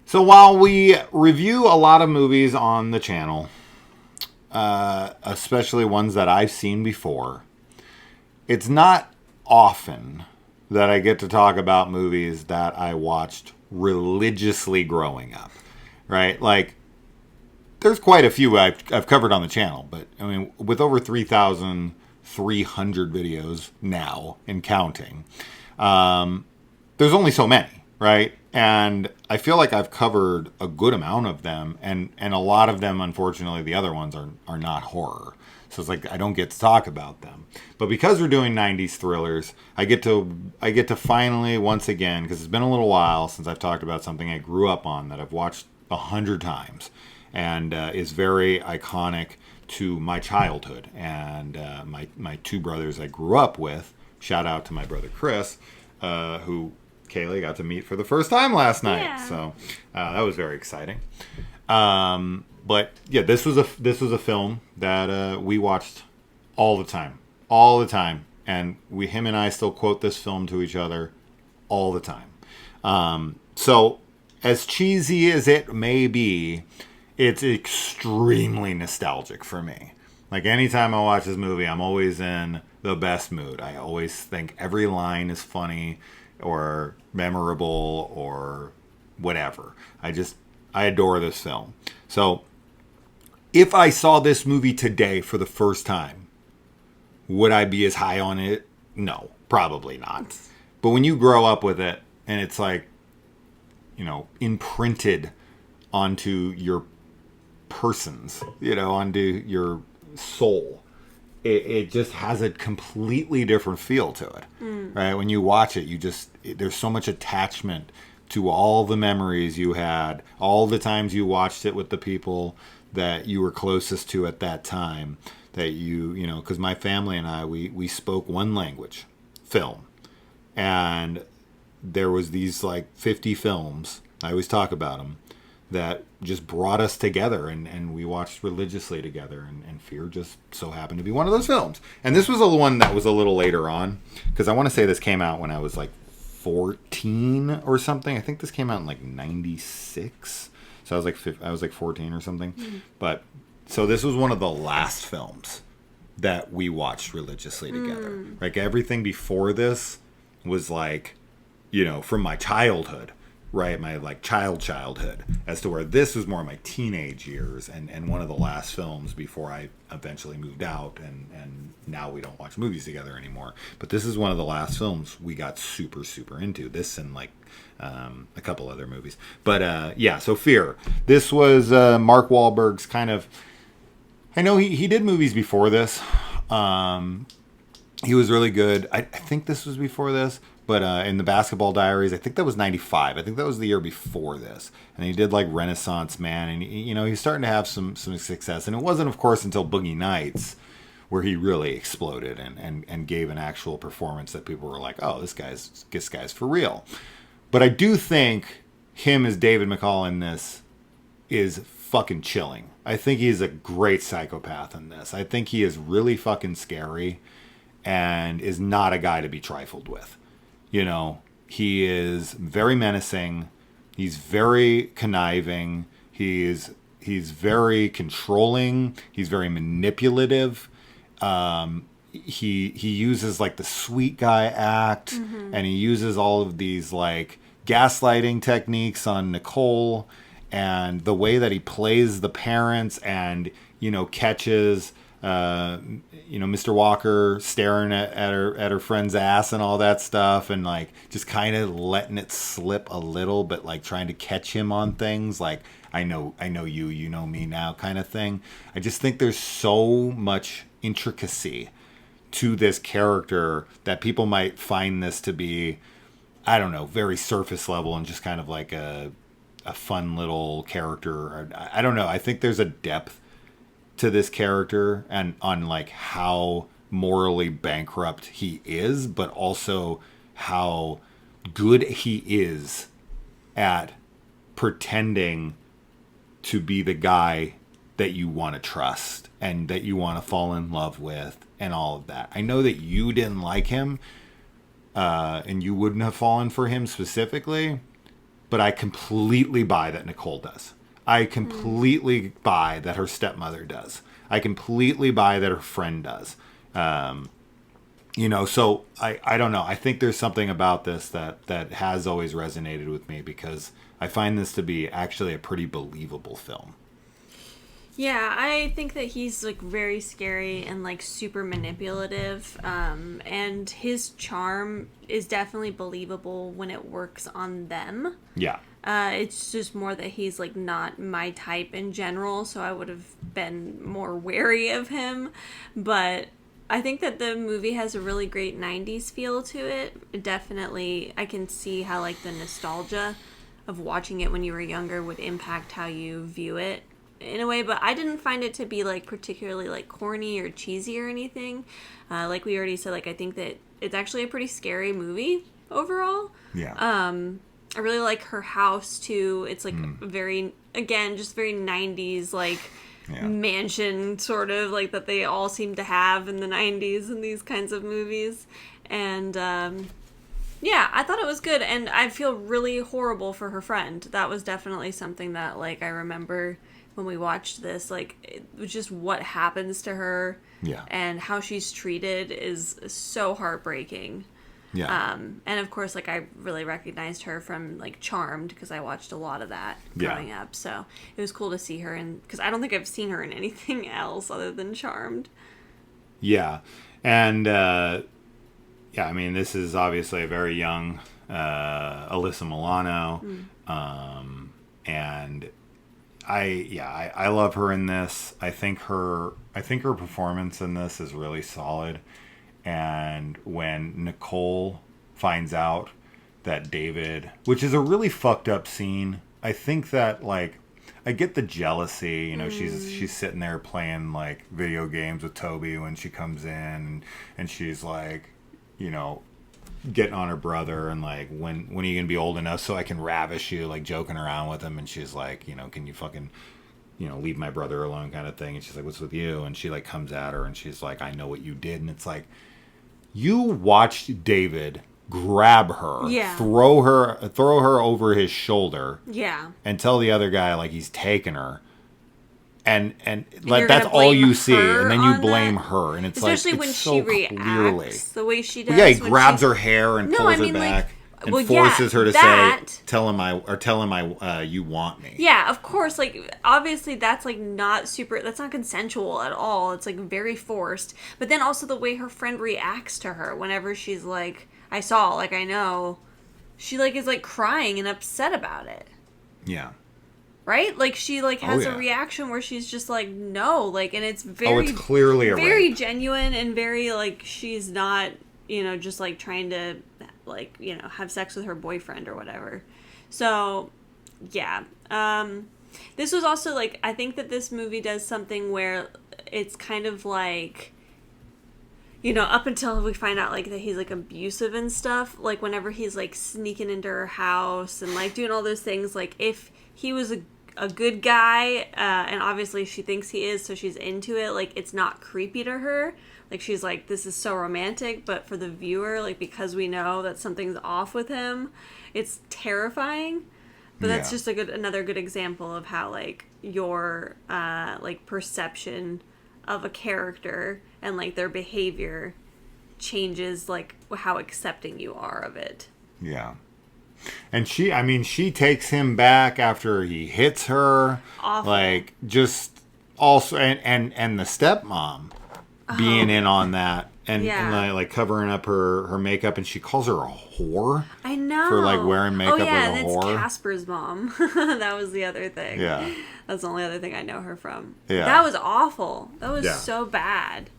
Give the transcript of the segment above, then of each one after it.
So while we review a lot of movies on the channel, especially ones that I've seen before, it's not often that I get to talk about movies that I watched religiously growing up, right? Like, there's quite a few I've covered on the channel, but I mean, with over 3,300 videos now and counting, there's only so many, right? And I feel like I've covered a good amount of them, and a lot of them, unfortunately, the other ones are not horror. So it's like I don't get to talk about them. But because we're doing 90s thrillers, I get to finally, once again, because it's been a little while since I've talked about something I grew up on that I've watched 100 times and is very iconic to my childhood and my two brothers I grew up with. Shout out to my brother Chris, who Kaylee got to meet for the first time last night. Yeah. So that was very exciting. But yeah, this was a film that we watched all the time, and him and I still quote this film to each other all the time. So as cheesy as it may be, it's extremely nostalgic for me. Like, anytime I watch this movie, I'm always in the best mood. I always think every line is funny or memorable or whatever. I adore this film. So if I saw this movie today for the first time, would I be as high on it? No, probably not. But when you grow up with it and it's like, imprinted onto your persons, onto your soul, it just has a completely different feel to it, right? When you watch it, there's so much attachment to all the memories you had, all the times you watched it with the people that you were closest to at that time, that because my family and I, we spoke one language, film. And there was these like 50 films, I always talk about them, that just brought us together, and we watched religiously together, and Fear just so happened to be one of those films. And this was the one that was a little later on, because I want to say this came out when I was like 14 or something. I think this came out in like 96. So I was like 14 or something. Mm-hmm. But so this was one of the last films that we watched religiously together. Like, everything before this was like, from my childhood, right? My like childhood, as to where this was more my teenage years and one of the last films before I eventually moved out, and now we don't watch movies together anymore. But this is one of the last films we got super, super into. This and like a couple other movies. But yeah, so Fear. This was Mark Wahlberg's kind of... I know he did movies before this. He was really good. I think this was before this. But in the Basketball Diaries, I think that was 95. I think that was the year before this. And he did like Renaissance Man. And, he's starting to have some success. And it wasn't, of course, until Boogie Nights where he really exploded and gave an actual performance that people were like, oh, this guy's for real. But I do think him as David McCall in this is fucking chilling. I think he's a great psychopath in this. I think he is really fucking scary and is not a guy to be trifled with. He is very menacing. He's very conniving. He's very controlling. He's very manipulative. He uses like the sweet guy act, and he uses all of these like gaslighting techniques on Nicole, and the way that he plays the parents and catches Mr. Walker staring at her friend's ass and all that stuff, and like just kind of letting it slip a little, but like trying to catch him on things like I know you know me now kind of thing. I just think there's so much intricacy to this character that people might find this to be, I don't know, very surface level and just kind of like a fun little character. I don't know. I think there's a depth to this character and on like how morally bankrupt he is, but also how good he is at pretending to be the guy that you want to trust and that you want to fall in love with and all of that. I know that you didn't like him and you wouldn't have fallen for him specifically, but I completely buy that Nicole does. I completely buy that her stepmother does. I completely buy that her friend does. So I don't know. I think there's something about this that has always resonated with me because I find this to be actually a pretty believable film. Yeah, I think that he's like very scary and like super manipulative, and his charm is definitely believable when it works on them. Yeah. It's just more that he's like not my type in general, so I would have been more wary of him. But I think that the movie has a really great 90s feel to it. Definitely, I can see how like the nostalgia of watching it when you were younger would impact how you view it in a way, but I didn't find it to be like particularly like corny or cheesy or anything. Like we already said, like I think that it's actually a pretty scary movie overall. Yeah. I really like her house too. It's like very, again, just very 90s like mansion sort of like that they all seem to have in the 90s in these kinds of movies. And I thought it was good, and I feel really horrible for her friend. That was definitely something that like I remember when we watched this, like it was just what happens to her and how she's treated is so heartbreaking. And of course, like I really recognized her from like Charmed because I watched a lot of that growing up, so it was cool to see her in, because I don't think I've seen her in anything else other than Charmed. And I mean, this is obviously a very young Alyssa Milano, and I love her in this. I think her performance in this is really solid. And when Nicole finds out that David, which is a really fucked up scene, I think that like I get the jealousy. You know, she's sitting there playing like video games with Toby when she comes in, and she's like, you know, getting on her brother and like, when are you gonna be old enough so I can ravish you, like joking around with him. And she's like, you know, can you fucking, you know, leave my brother alone kind of thing. And she's like, what's with you? And she like comes at her and she's like, I know what you did. And it's like, you watched David grab her, throw her over his shoulder, and tell the other guy like he's taking her. And like that's all you see, and then you blame her, and it's especially like, when it's she so reacts clearly the way she does. Well, he grabs her hair and pulls her back, like, and forces her to say, "Tell him you want me." Yeah, of course. Like obviously, that's like not that's not consensual at all. It's like very forced. But then also the way her friend reacts to her whenever she's like, "I saw," like I know, she like is like crying and upset about it. Yeah. Right? Like she like has a reaction where she's just like, no, like, and it's it's clearly very genuine and very like she's not, you know, just like trying to like, you know, have sex with her boyfriend or whatever. So yeah. This was also like, I think that this movie does something where it's kind of like, you know, up until we find out like that he's like abusive and stuff, like whenever he's like sneaking into her house and like doing all those things, like if he was a good guy, and obviously she thinks he is, so she's into it, like it's not creepy to her, like she's like, this is so romantic, but for the viewer, like because we know that something's off with him, it's terrifying. But that's just another good example of how like your like perception of a character and like their behavior changes like how accepting you are of it. Yeah. And she takes him back after he hits her. Awful. Like, just also, and the stepmom being in on that and like covering up her makeup, and she calls her a whore. I know. For like wearing makeup like a whore. Oh yeah, it's Casper's mom. That was the other thing. Yeah. That's the only other thing I know her from. Yeah. That was awful. That was so bad.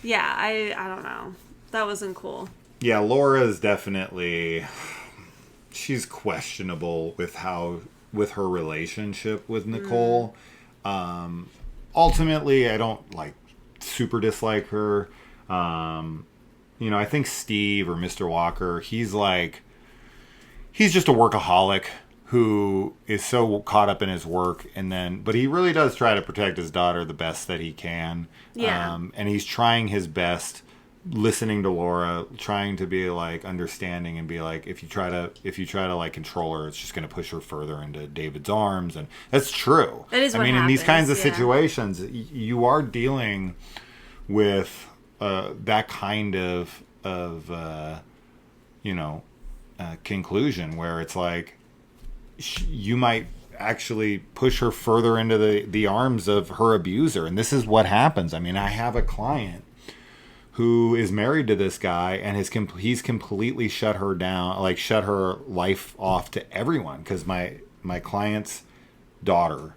Yeah, I don't know. That wasn't cool. Yeah, Laura is definitely... She's questionable with her relationship with Nicole. Ultimately, I don't like super dislike her. You know, I think Steve or Mr. Walker, he's just a workaholic who is so caught up in his work, but he really does try to protect his daughter the best that he can. Yeah. And he's trying his best listening to Laura, trying to be like understanding and be like, if you try to like control her, it's just going to push her further into David's arms. And that's true. That is what in happens, these kinds of yeah. situations, you are dealing with that kind of conclusion where it's like you might actually push her further into the arms of her abuser. And this is what happens. I mean, I have a client who is married to this guy, and he's completely shut her down, like shut her life off to everyone, because my client's daughter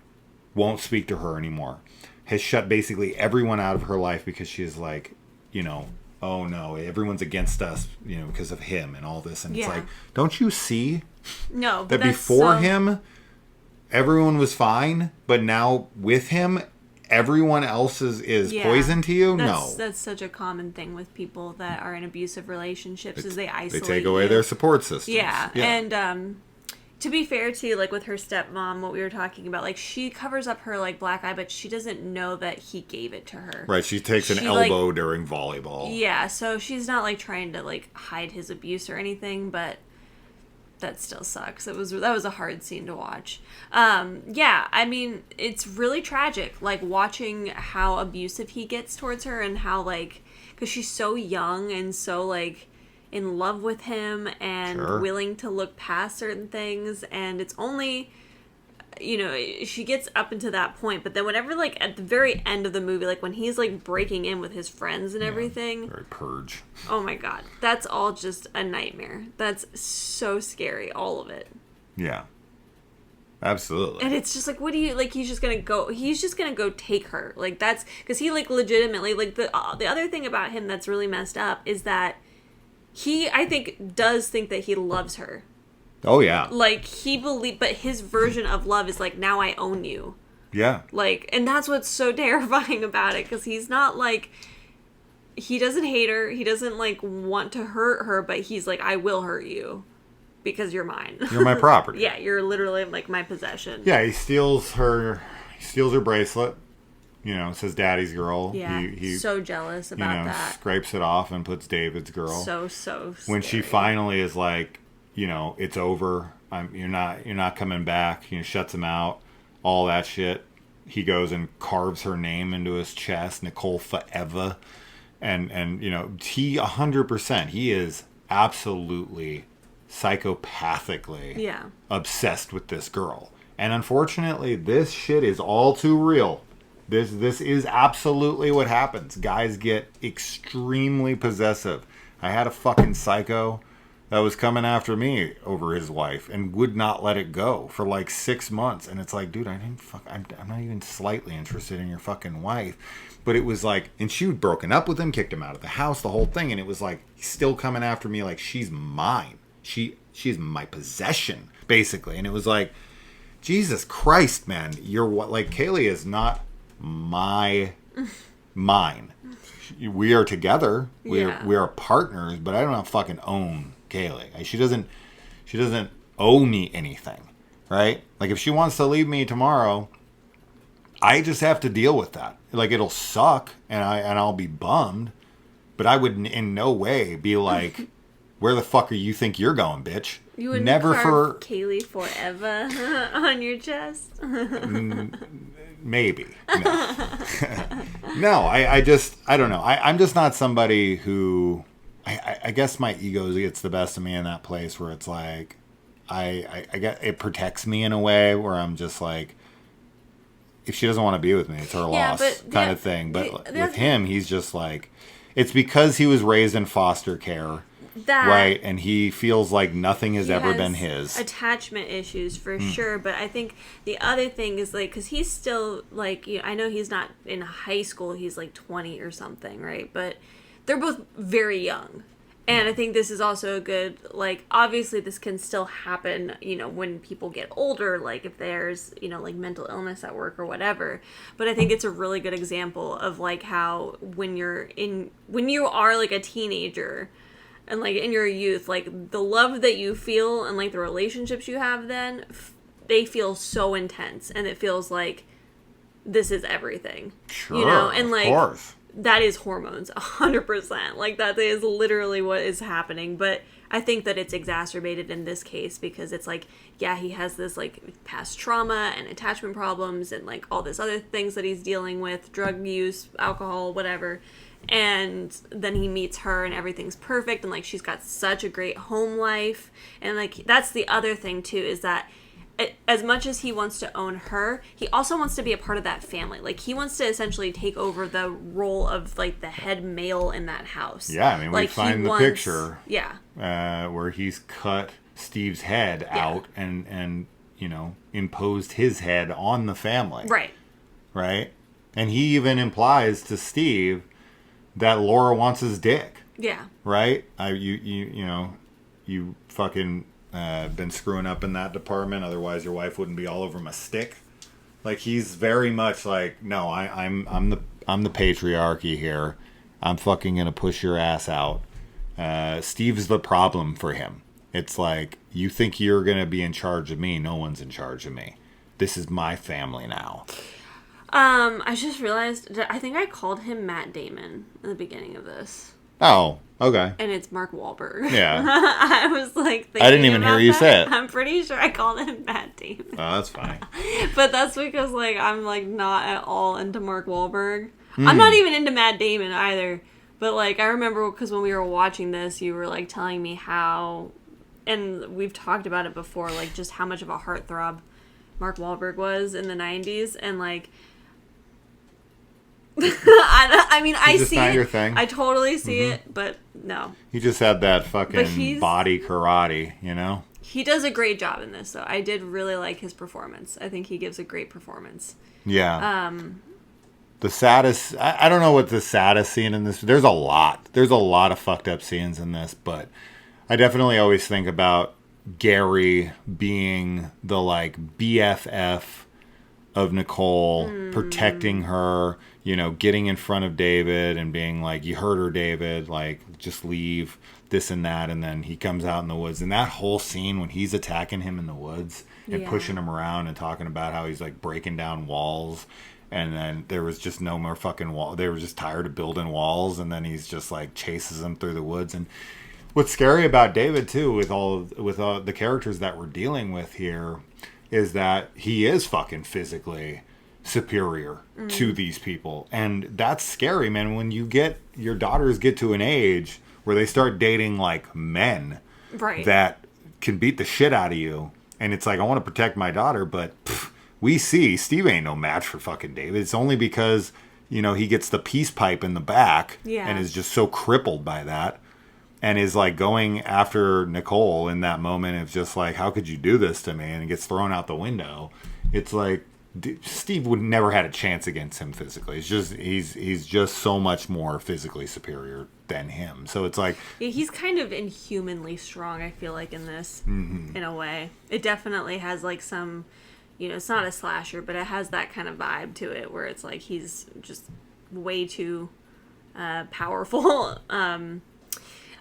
won't speak to her anymore. Has shut basically everyone out of her life because she's like, oh no, everyone's against us, because of him and all this. And it's like, don't you see No, that before him, everyone was fine, but now with him, everyone else is poison to you? That's such a common thing with people that are in abusive relationships, is they isolate They take away their support systems. Yeah. And to be fair to, like, with her stepmom, what we were talking about, like, she covers up her, like, black eye, but she doesn't know that he gave it to her. Right, she takes an elbow during volleyball. Yeah, so she's not, like, trying to, like, hide his abuse or anything, but that still sucks. That was a hard scene to watch. Yeah, I mean, it's really tragic, like, watching how abusive he gets towards her, and how, like, because she's so young and so, like, in love with him and willing to look past certain things, and it's only, she gets up into that point, but then whenever, like, at the very end of the movie, like, when he's, like, breaking in with his friends and everything, very purge. Oh my god, that's all just a nightmare. That's so scary, all of it. Yeah, absolutely. And it's just like, what do you, like, he's just gonna go take her, like, that's because he, like, legitimately, like, the other thing about him that's really messed up is that he, I think, does think that he loves her. Oh, yeah. Like, but his version of love is like, now I own you. Yeah. Like, and that's what's so terrifying about it, because he's not, like, he doesn't hate her, he doesn't, like, want to hurt her, but he's like, I will hurt you, because you're mine. You're my property. Yeah, you're literally, like, my possession. Yeah, he steals her bracelet. Says daddy's girl. Yeah, he's so jealous about that. Scrapes it off and puts David's girl. So scary. When she finally is like, it's over. You're not coming back. Shuts him out. All that shit. He goes and carves her name into his chest, Nicole Forever. And he 100%. He is absolutely psychopathically obsessed with this girl. And unfortunately, this shit is all too real. This is absolutely what happens. Guys get extremely possessive. I had a fucking psycho that was coming after me over his wife and would not let it go for like 6 months. And it's like, dude, I'm not even slightly interested in your fucking wife. But it was like, and she had broken up with him, kicked him out of the house, the whole thing. And it was like, he's still coming after me like she's mine. She's my possession, basically. And it was like, Jesus Christ, man, you're what? Like, Kaylee is not mine. We are together. We are partners, but I don't fucking own Kaylee. She doesn't owe me anything, right? Like, if she wants to leave me tomorrow, I just have to deal with that. Like, it'll suck, and I'll be bummed, but I would in no way be like, where the fuck are you think you're going, bitch? You would never carve Kaylee Forever on your chest. Maybe. No. No, I don't know. I'm just not somebody who, I guess my ego gets the best of me in that place where it's like, I get, it protects me in a way where I'm just like, if she doesn't want to be with me, it's her loss kind of thing. But with him, he's just like, it's because he was raised in foster care. Right, and he feels like nothing has ever been his. Attachment issues for sure, but I think the other thing is, like, because he's still, like, I know he's not in high school, he's like 20 or something, right? But they're both very young. And I think this is also a good, like, obviously this can still happen, when people get older, like if there's, like mental illness at work or whatever. But I think it's a really good example of, like, how when you are like a teenager, and, like, in your youth, like, the love that you feel and, like, the relationships you have then, they feel so intense. And it feels like this is everything. Sure, And, like, of course. that is hormones, 100%. Like, that is literally what is happening. But I think that it's exacerbated in this case because it's like, yeah, he has this, like, past trauma and attachment problems and, like, all this other things that he's dealing with, drug use, alcohol, whatever. And then he meets her and everything's perfect and, like, she's got such a great home life. And, like, that's the other thing, too, is that as much as he wants to own her, he also wants to be a part of that family. Like, he wants to essentially take over the role of, like, the head male in that house. Yeah, I mean, like, we find the picture. Yeah. Where he's cut Steve's head out and, you know, imposed his head on the family. Right. Right? And he even implies to Steve that Laura wants his dick. Yeah. Right? You know, you fucking... been screwing up in that department, otherwise your wife wouldn't be all over my stick. Like, he's very much like, no, I'm the patriarchy here. I'm fucking gonna push your ass out. Steve's the problem for him. It's like, you think you're gonna be in charge of me? No one's in charge of me. This is my family now. I just realized, I think I called him Matt Damon in the beginning of this. Oh, okay. And it's Mark Wahlberg. Yeah. I was like thinking I didn't even hear you say it. I'm pretty sure I called him Matt Damon. Oh, that's funny. But that's because, like, I'm, like, not at all into Mark Wahlberg. I'm not even into Matt Damon either. But, like, I remember because when we were watching this, you were, like, telling me how, and we've talked about it before, like, just how much of a heartthrob Mark Wahlberg was in the 90s. And, like, I mean, I see not it. Your thing. I totally see it, but no. He just had that fucking body karate, you know? He does a great job in this, though. I did really like his performance. I think he gives a great performance. Yeah. The saddest... I don't know what the saddest scene in this... There's a lot. There's a lot of fucked up scenes in this, but I definitely always think about Gary being the, like, BFF of Nicole, protecting her, you know, getting in front of David and being like, you hurt her, David, like, just leave, this and that. And then he comes out in the woods. And that whole scene when he's attacking him in the woods and pushing him around and talking about how he's, like, breaking down walls. And then there was just no more fucking wall. They were just tired of building walls. And then he's just, like, chases them through the woods. And what's scary about David, too, with all the characters that we're dealing with here, is that he is fucking physically superior to these people. And that's scary, man. When your daughters get to an age where they start dating, like, men that can beat the shit out of you. And it's like, I want to protect my daughter, but we see Steve ain't no match for fucking David. It's only because, you know, he gets the peace pipe in the back and is just so crippled by that. And is, like, going after Nicole in that moment. It's just like, how could you do this to me? And it gets thrown out the window. It's like, Steve would never had a chance against him physically. It's just, he's just so much more physically superior than him. So it's like... Yeah, he's kind of inhumanly strong, I feel like, in this, in a way. It definitely has, like, some, you know, it's not a slasher, but it has that kind of vibe to it where it's like he's just way too powerful.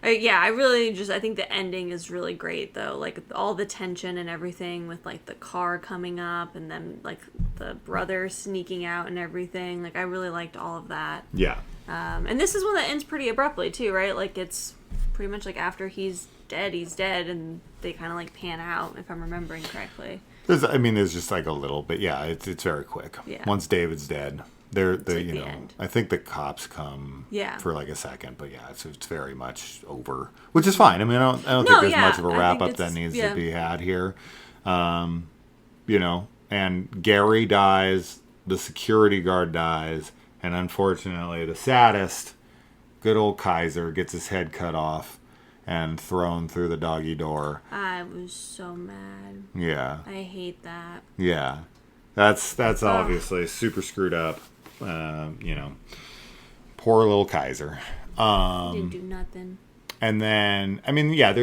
Yeah, I think the ending is really great, though. Like, all the tension and everything with, like, the car coming up and then, like, the brother sneaking out and everything. Like, I really liked all of that. Yeah. And this is one that ends pretty abruptly, too, right? Like, it's pretty much, like, after he's dead, and they kind of, like, pan out, if I'm remembering correctly. There's just, like, a little, but yeah, it's very quick. Yeah. Once David's dead... They're like you the know, end. I think the cops come Yeah. for like a second, but yeah, it's very much over, which is fine. I mean, I don't think there's much of a wrap up that needs to be had here. You know, and Gary dies, the security guard dies, and unfortunately, the saddest, good old Kaiser gets his head cut off and thrown through the doggy door. I was so mad. Yeah. I hate that. Yeah. That's obviously super screwed up. You know, poor little Kaiser. Didn't do nothing. And then, I mean, yeah,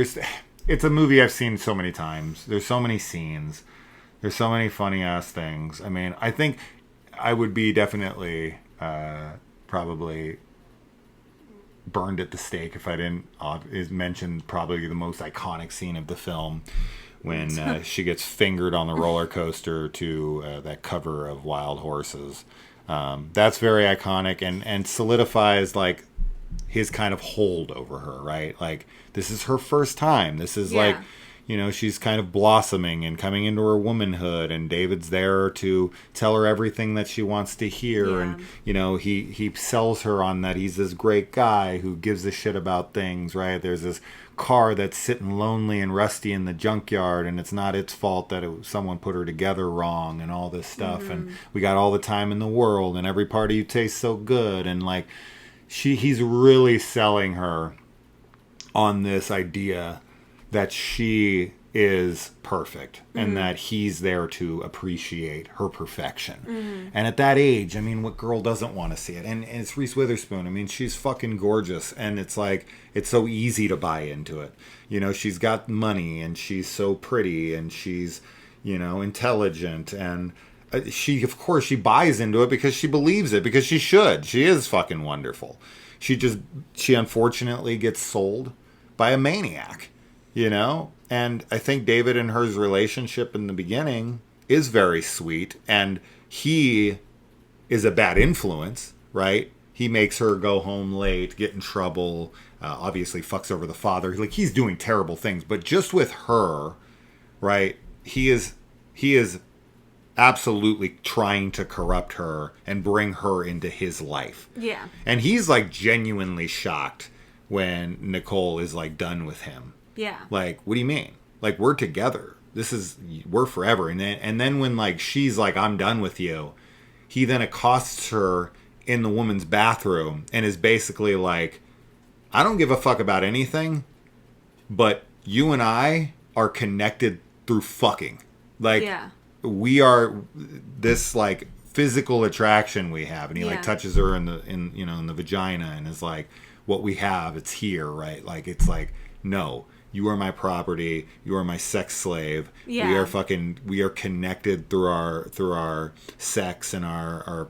it's a movie I've seen so many times. There's so many scenes. There's so many funny ass things. I mean, I think I would be definitely probably burned at the stake if I didn't mention probably the most iconic scene of the film, when she gets fingered on the roller coaster to that cover of Wild Horses. That's very iconic and solidifies like his kind of hold over her, right? Like this is her first time. This is like, you know, she's kind of blossoming and coming into her womanhood, and David's there to tell her everything that she wants to hear. And, you know, he sells her on that he's this great guy who gives a shit about things, right? There's this car that's sitting lonely and rusty in the junkyard, and it's not its fault that someone put her together wrong and all this stuff. And we got all the time in the world, and every part of you tastes so good. And like, he's really selling her on this idea that she is perfect and that he's there to appreciate her perfection. And at that age, I mean, what girl doesn't want to see it? And it's Reese Witherspoon. I mean, she's fucking gorgeous, and it's like, it's so easy to buy into it. You know, she's got money, and she's so pretty, and she's, you know, intelligent, and she, of course, she buys into it because she believes it, because she should. She is fucking wonderful. She unfortunately gets sold by a maniac, you know? And I think David and her's relationship in the beginning is very sweet, and he is a bad influence, right? He makes her go home late, get in trouble, obviously fucks over the father. Like, he's doing terrible things, but just with her, right? He is absolutely trying to corrupt her and bring her into his life. Yeah. And he's like genuinely shocked when Nicole is like done with him. Yeah. Like, what do you mean? Like, we're together. We're forever. And then when like she's like, I'm done with you, he then accosts her in the woman's bathroom and is basically like, I don't give a fuck about anything, but you and I are connected through fucking. Like, we are this like physical attraction we have. And he like touches her in the vagina and is like, what we have, it's here, right? Like, it's like, no, you are my property. You are my sex slave. Yeah. We are connected through our sex and our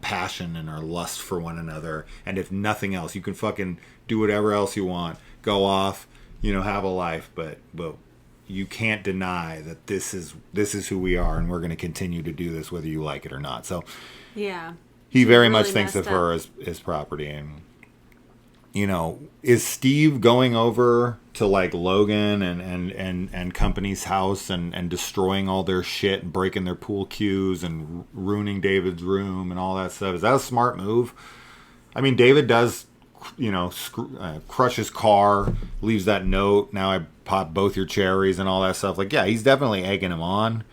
passion and our lust for one another. And if nothing else, you can fucking do whatever else you want. Go off, you know, have a life, but you can't deny that this is who we are, and we're going to continue to do this whether you like it or not. So yeah, he very much thinks of her as his property. And, you know, is Steve going over to like Logan and company's house and destroying all their shit and breaking their pool cues and ruining David's room and all that stuff? Is that a smart move? I mean, David does, you know, crush his car, leaves that note, now I pop both your cherries and all that stuff. Like, yeah, he's definitely egging him on.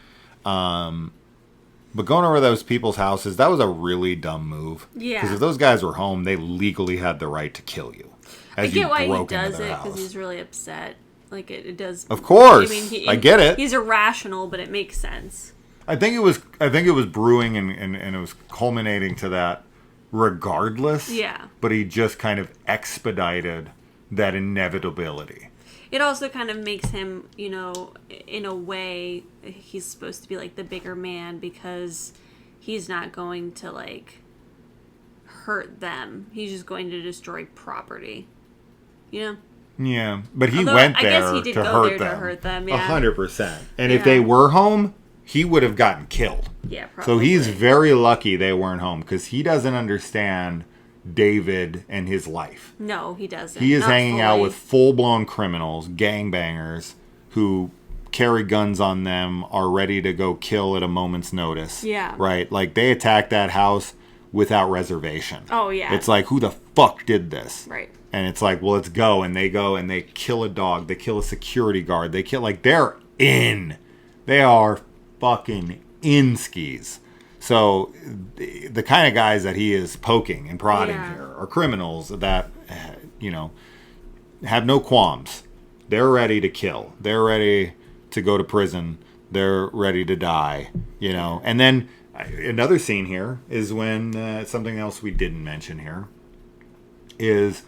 But going over those people's houses, that was a really dumb move. Yeah. Because if those guys were home, they legally had the right to kill you. I get why he does it, because he's really upset. Like, it does. Of course. I mean, I get it. He's irrational, but it makes sense. I think it was brewing and it was culminating to that regardless. Yeah. But he just kind of expedited that inevitability. It also kind of makes him, you know, in a way, he's supposed to be like the bigger man, because he's not going to like hurt them. He's just going to destroy property. You know? Yeah, but he went there to hurt them. Yeah. 100%. And if they were home, he would have gotten killed. Yeah, probably. So he's very lucky they weren't home, because he doesn't understand David and his life. No, he doesn't. He is hanging out with full-blown criminals, gangbangers, who carry guns on them, are ready to go kill at a moment's notice. Yeah. Right? Like, they attacked that house without reservation. Oh, yeah. It's like, who the fuck did this? Right. And it's like, well, let's go. And they go and they kill a dog. They kill a security guard. They kill, like, they're in. They are fucking in skis. So the kind of guys that he is poking and prodding here are criminals that, you know, have no qualms. They're ready to kill. They're ready to go to prison. They're ready to die, you know. And then another scene here is when something else we didn't mention here is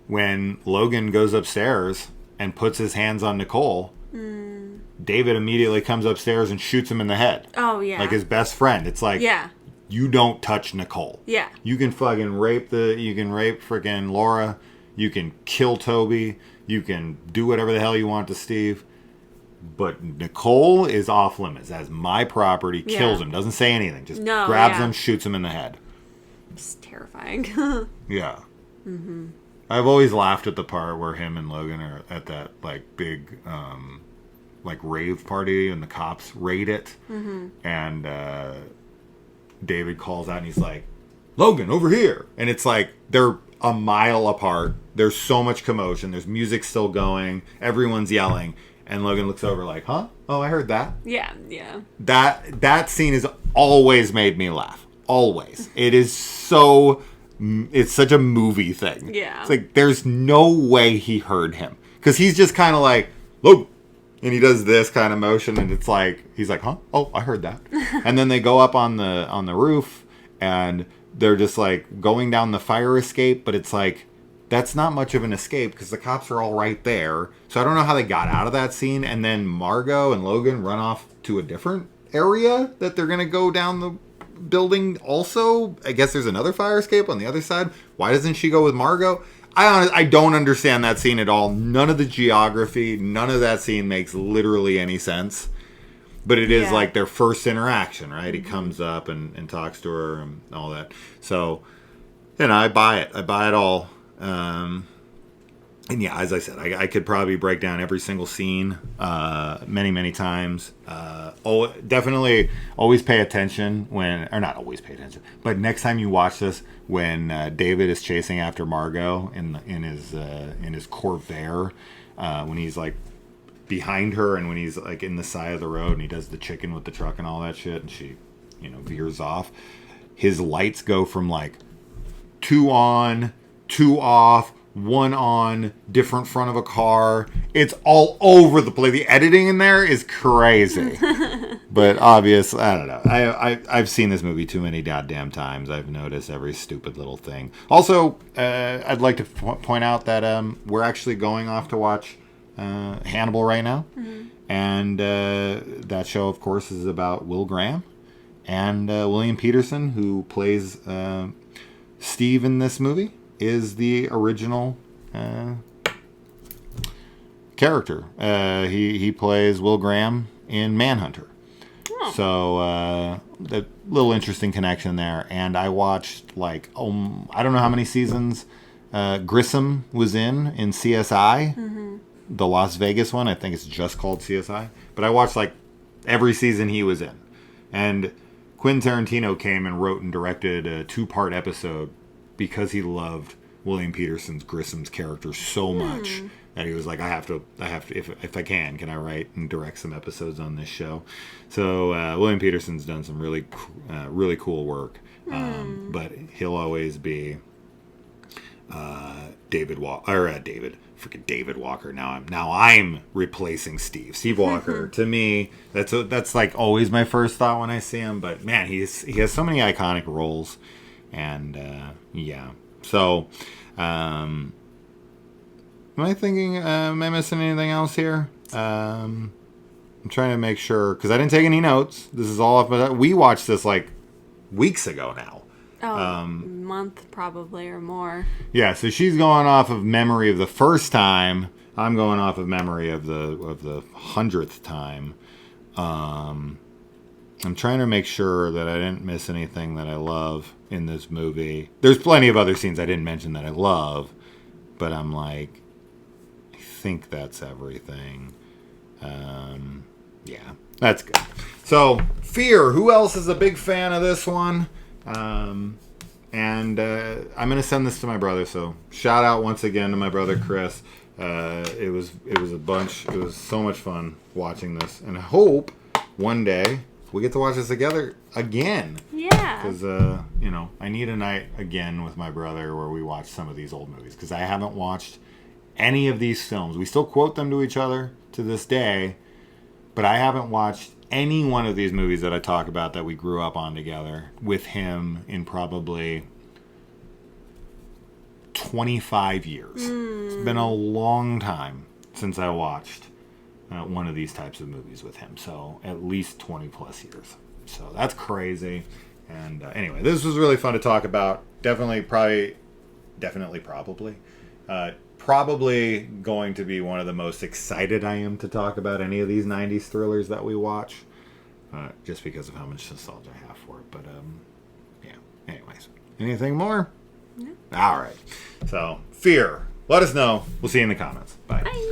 when Logan goes upstairs and puts his hands on Nicole. David immediately comes upstairs and shoots him in the head. Oh, yeah. Like his best friend. It's like, you don't touch Nicole. Yeah. You can fucking rape freaking Laura. You can kill Toby. You can do whatever the hell you want to Steve. But Nicole is off limits. That's my property. Kills him. Doesn't say anything. Just grabs him, shoots him in the head. It's terrifying. Yeah. Mm-hmm. I've always laughed at the part where him and Logan are at that like big like rave party and the cops raid it, and David calls out and he's like, Logan, over here. And it's like they're a mile apart. There's so much commotion. There's music still going. Everyone's yelling. And Logan looks over like, huh? Oh, I heard that. Yeah. That scene has always made me laugh. Always. It's such a movie thing. Yeah. It's like, there's no way he heard him. Because he's just kind of like, Logan. And he does this kind of motion, and it's like, he's like, huh? Oh, I heard that. And then they go up on the roof, and they're just like going down the fire escape, but it's like, that's not much of an escape because the cops are all right there. So I don't know how they got out of that scene. And then Margot and Logan run off to a different area that they're going to go down the building also. I guess there's another fire escape on the other side. Why doesn't she go with Margot? I don't understand that scene at all. None of the geography, none of that scene makes literally any sense. But it is like their first interaction, right? He comes up and talks to her and all that. So, I buy it. I buy it all. And yeah, as I said, I could probably break down every single scene many, many times. Definitely always pay attention or not always pay attention, but next time you watch this, when David is chasing after Margot in his Corvair, when he's like behind her and when he's like in the side of the road and he does the chicken with the truck and all that shit and she veers off, his lights go from like 2 on, 2 off, 1 on, different front of a car. It's all over the place. The editing in there is crazy. But obvious, I don't know. I've seen this movie too many goddamn times. I've noticed every stupid little thing. Also, I'd like to point out that we're actually going off to watch Hannibal right now. Mm-hmm. And that show, of course, is about Will Graham and William Peterson, who plays Steve in this movie, is the original character. He plays Will Graham in Manhunter. Oh. So a little interesting connection there. And I watched I don't know how many seasons Grissom was in CSI. Mm-hmm. The Las Vegas one. I think it's just called CSI. But I watched every season he was in. And Quentin Tarantino came and wrote and directed a 2-part episode because he loved William Peterson's Grissom's character so much that he was like, I have to, if I can I write and direct some episodes on this show? So William Peterson's done some really cool work, but he'll always be David Walker. Now I'm replacing Steve Walker. To me, that's like always my first thought when I see him. But man, he has so many iconic roles, and yeah. So, am I thinking? Am I missing anything else here? I'm trying to make sure because I didn't take any notes. This is all off. We watched this weeks ago now. Oh, month probably or more. Yeah, so she's going off of memory of the first time. I'm going off of memory of the 100th time. I'm trying to make sure that I didn't miss anything that I love in this movie. There's plenty of other scenes I didn't mention that I love, but I'm like, I think that's everything. Yeah, that's good. So, Fear. Who else is a big fan of this one? And I'm going to send this to my brother, so shout out once again to my brother Chris. It was a bunch. It was so much fun watching this, and I hope one day we get to watch this together again. Yeah. Because I need a night again with my brother where we watch some of these old movies because I haven't watched any of these films. We still quote them to each other to this day, but I haven't watched any one of these movies that I talk about that we grew up on together with him in probably 25 years. It's been a long time since I watched one of these types of movies with him. So at least 20 plus years. So that's crazy. And anyway, this was really fun to talk about. Probably going to be one of the most excited I am to talk about any of these 90s thrillers that we watch. Just because of how much nostalgia I have for it. But, yeah. Anyways. Anything more? No. All right. So, Fear. Let us know. We'll see you in the comments. Bye. Bye.